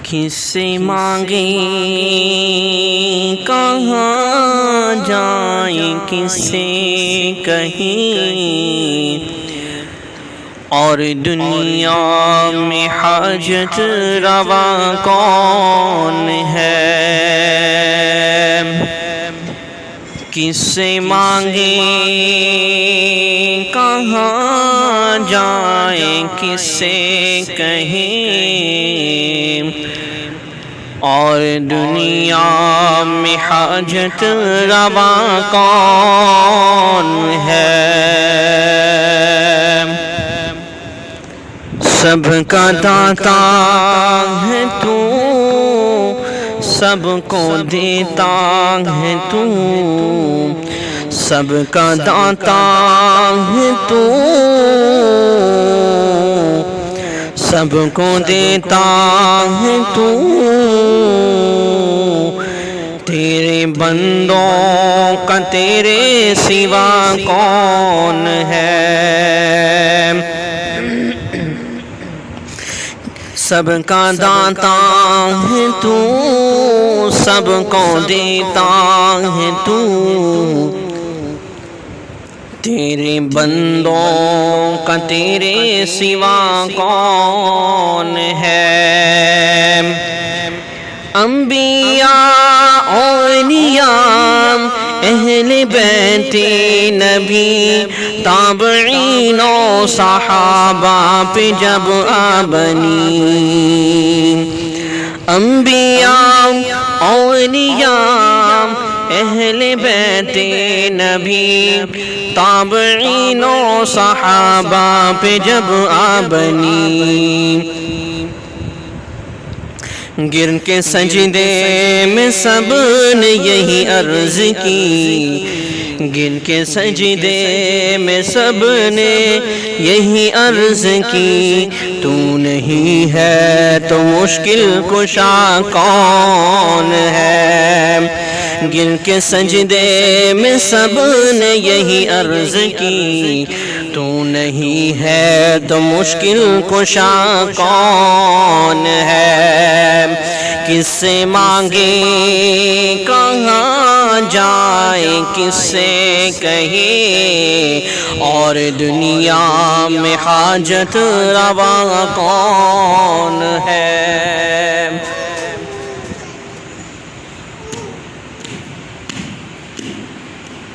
کس سے مانگیں کہاں جائیں کس سے کہیں، اور دنیا میں حاجت روا کون ہے؟ کس سے مانگیں کہاں جائیں کس سے کہیں، اور دنیا میں حاجت روا کون ہے؟ سب کا داتا ہے تو، سب کو دیتا ہے تو، سب کا داتا ہے تو، سب کو دیتا ہے تو، تیرے بندوں کا تیرے سوا کون ہے؟ سب کا داتا ہے تو، سب کو دیتا ہے تو، تیرے بندوں کا تیرے سوا کون ہے؟ انبیاء اولیاء اہل بیت نبی تابعین و صحابہ پہ جب آبنی، انبیاء اولیاء اہل بیت نبی تابعین و صحابہ پہ جب آبنی، گر کے سجدے میں سب نے یہی عرض کی، گر کے سجدے میں سب نے یہی عرض کی، تو نہیں ہے تو مشکل کشا کون ہے؟ گر کے سجدے میں سب نے یہی عرض کی، تو نہیں ہے تو مشکل کشا کون ہے؟ کس سے مانگیں کہاں جائیں کس سے کہیں، اور دنیا میں حاجت روا کون ہے؟